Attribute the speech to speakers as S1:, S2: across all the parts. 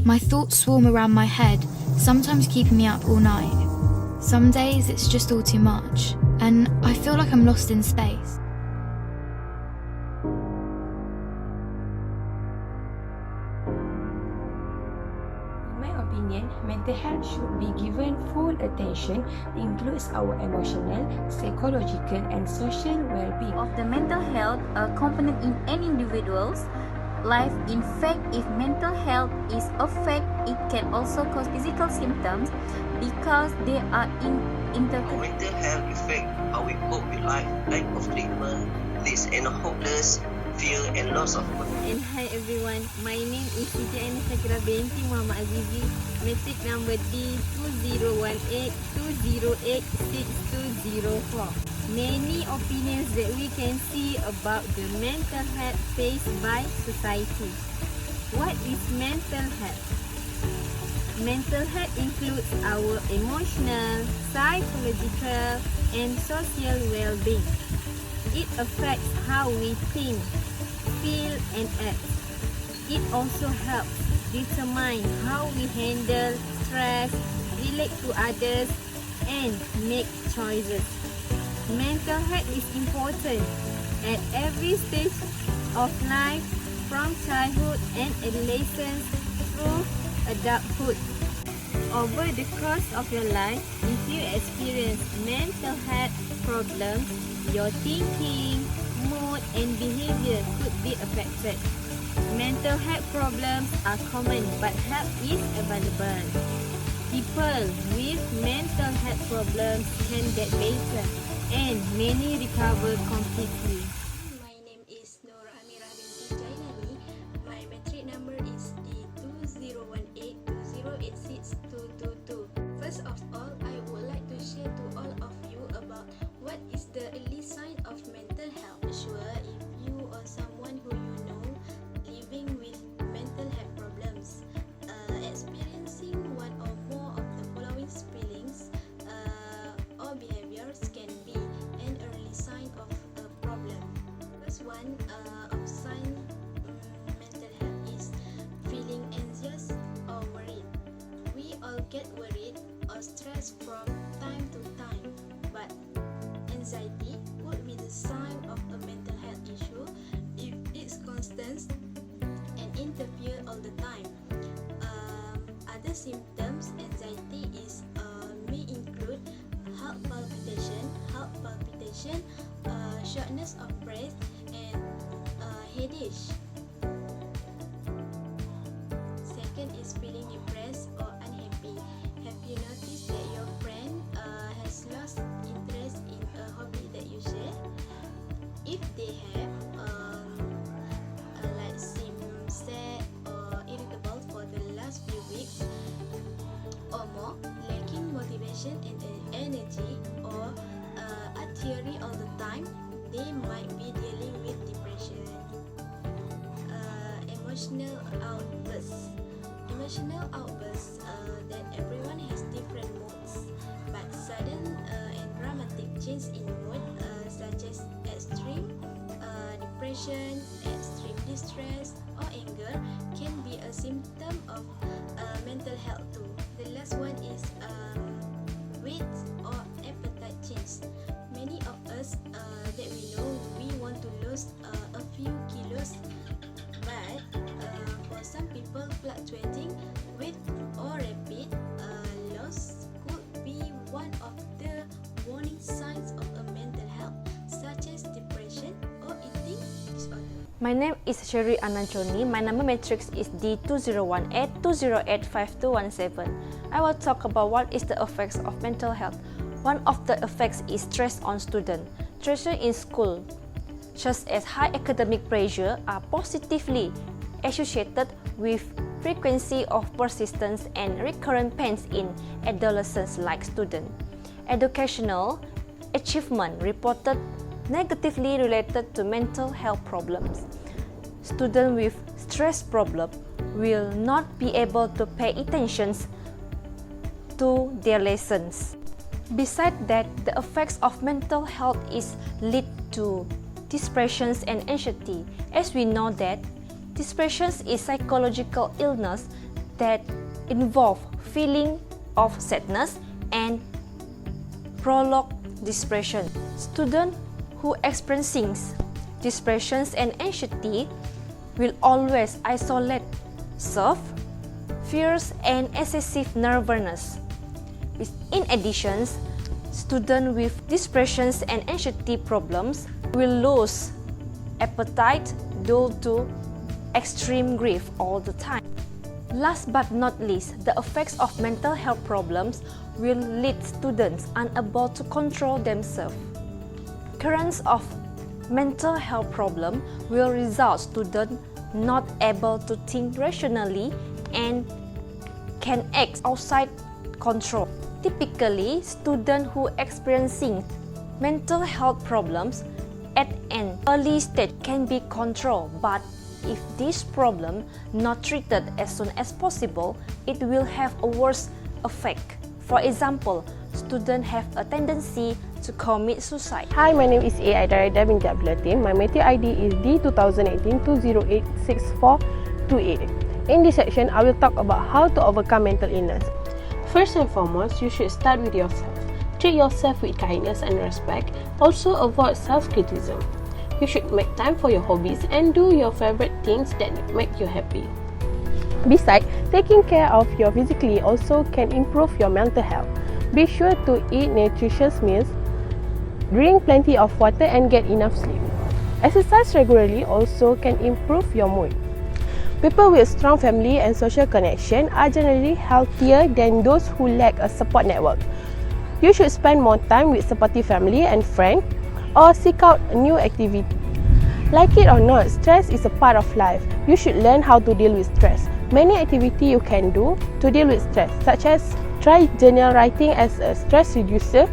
S1: My thoughts swarm around my head, sometimes keeping me up all night. Some days it's just all too much, and I feel like I'm lost in space.
S2: In my opinion, mental health should be given full attention, includes our emotional, psychological and social well-being.
S3: Of the mental health component in an individual's life. In fact, if mental health is affected, it can also cause physical symptoms because they are interconnected.
S4: Mental health affect how we cope with life, lack of treatment, this and hopeless, fear and loss of confidence.
S5: And hi everyone, my name is SITI SYAKIRAH binti Muhammad AZIZI, matric number D201820862004. Many opinions that we can see about the mental health faced by society. What is mental health? Mental health includes our emotional, psychological, and social well-being. It affects how we think, feel, and act. It also helps determine how we handle stress, relate to others, and make choices. Mental health is important at every stage of life, from childhood and adolescence through adulthood. Over the course of your life, if you experience mental health problems, your thinking, mood, and behavior could be affected. Mental health problems are common, but help is available. People with mental health problems can get better, and many recover completely.
S6: My name is NOOR AMIRAH binti JAILANI. My matric number is D2018208622. First of all, I would like to share to all of you about what is the early sign of mental health. Sure, if you or someone who you know living with mental health problems, experiencing one or more of the following feelings or behaviors can be an early sign of a problem. First one of sign mental health is feeling anxious or worried. We all get worried or stressed from time to time, but anxiety could be the sign of a mental health issue if it's constant and interfere all the time. Other symptoms anxiety is may include heart palpitation, shortness of breath, and headache. Second is feeling depressed or unhappy. Have you noticed that your friend has lost interest in a hobby that you share? If they have, like seem sad or irritable for the last few weeks or more, lacking motivation and energy, or are teary all the time, they might be dealing with depression. Emotional outbursts. Emotional outbursts that everyone has different moods, but sudden and dramatic change in mood, such as extreme depression, extreme distress, or anger, can be a symptom of mental health too. The last one is weight or appetite change. Many of us that we know, we want to lose a few kilos, but for some people, fluctuating weight or rapid loss could be one of the warning signs of a mental health, such as depression or eating disorder.
S7: My name is SEHRRY Ananchoni. My number matrix is D2018-208-5217. I will talk about what is the effects of mental health. One of the effects is stress on students. Pressure in school, such as high academic pressure, are positively associated with frequency of persistence and recurrent pains in adolescents like students. Educational achievement reported negatively related to mental health problems. Students with stress problem will not be able to pay attention to their lessons. Besides that, the effects of mental health is lead to depression and anxiety. As we know that depression is psychological illness that involve feeling of sadness and prolonged depression. Students who experiencing depression and anxiety will always isolate self, fears, and excessive nervousness. In addition, students with depression and anxiety problems will lose appetite due to extreme grief all the time. Last but not least, the effects of mental health problems will lead students unable to control themselves. Occurrence of mental health problem will result students not able to think rationally and can act outside control. Typically, students who experiencing mental health problems at an early stage can be controlled, but if this problem not treated as soon as possible, it will have a worse effect. For example, students have a tendency to commit suicide.
S8: Hi, my name is AIDA binti YATIM. My material ID is D2018-208-6428. In this section, I will talk about how to overcome mental illness. First and foremost, you should start with yourself. Treat yourself with kindness and respect. Also, avoid self-criticism. You should make time for your hobbies and do your favorite things that make you happy. Besides, taking care of your physically also can improve your mental health. Be sure to eat nutritious meals, drink plenty of water and get enough sleep. Exercise regularly also can improve your mood. People with strong family and social connection are generally healthier than those who lack a support network. You should spend more time with supportive family and friends or seek out a new activity. Like it or not, stress is a part of life. You should learn how to deal with stress. Many activities you can do to deal with stress, such as try journal writing as a stress reducer,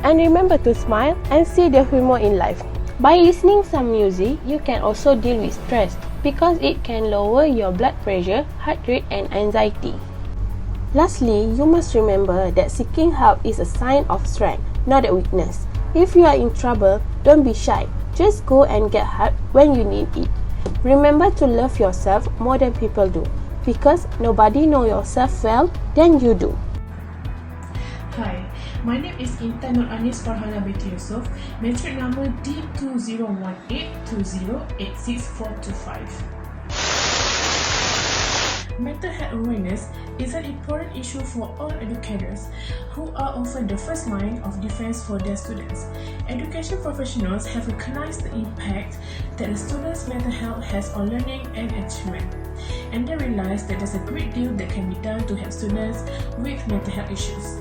S8: and remember to smile and see the humor in life. By listening some music, you can also deal with stress because it can lower your blood pressure, heart rate and anxiety. Lastly, you must remember that seeking help is a sign of strength, not a weakness. If you are in trouble, don't be shy. Just go and get help when you need it. Remember to love yourself more than people do, because nobody knows yourself well than you do.
S9: Hi, my name is INTAN FARHANAH binti YUSUF, matric number D201820864425. Mental health awareness is an important issue for all educators, who are often the first line of defense for their students. Education professionals have recognized the impact that a student's mental health has on learning and achievement, and they realize that there's a great deal that can be done to help students with mental health issues.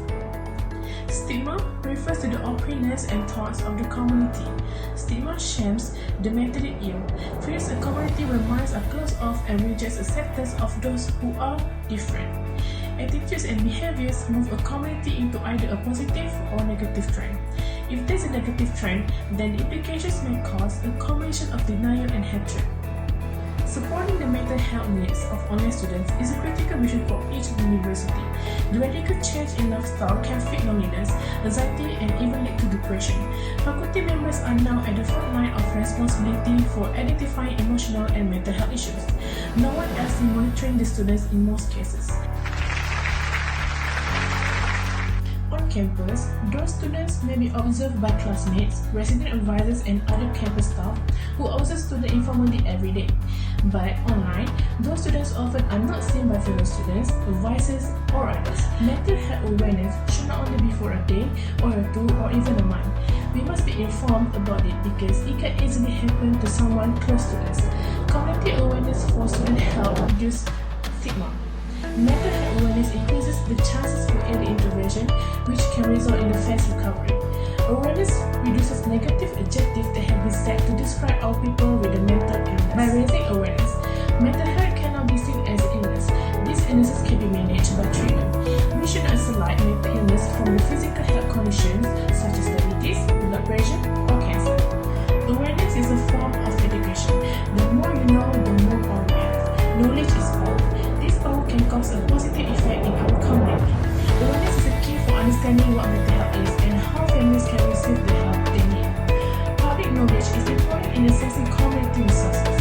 S9: Stigma refers to the opinions and thoughts of the community. Stigma shames the mentally ill, creates a community where minds are closed off and rejects acceptance of those who are different. Attitudes and behaviors move a community into either a positive or negative trend. If there's a negative trend, then the implications may cause a combination of denial and hatred. Supporting the mental health needs of online students is a critical mission for each university. The radical change in lifestyle can feed loneliness, anxiety, and even lead to depression. Faculty members are now at the front line of responsibility for identifying emotional and mental health issues. No one else is monitoring the students in most cases. On campus, those students may be observed by classmates, resident advisors, and other campus staff who observe students informally every day. But online, those students often are not seen by fellow students, advisors, or others. Mental health awareness should not only be for a day, or a 2, or even a month. We must be informed about it because it can easily happen to someone close to us. Community awareness for student health reduces stigma. Mental health awareness increases the chances for early intervention, which can result in a fast recovery. Awareness reduces negative adjectives that have been said to describe our people with a mental illness. By raising awareness, mental health cannot be seen as an illness. These illnesses can be managed by treatment. We should not isolate mental illness from the physical health conditions such as diabetes, blood pressure, or cancer. Awareness is a form of education. The more you know, the more power you have. Knowledge is power. This power can cause a positive effect in our community. Awareness is a key for understanding what mental health is and how families can receive the help they need. Public knowledge is important in assessing community resources.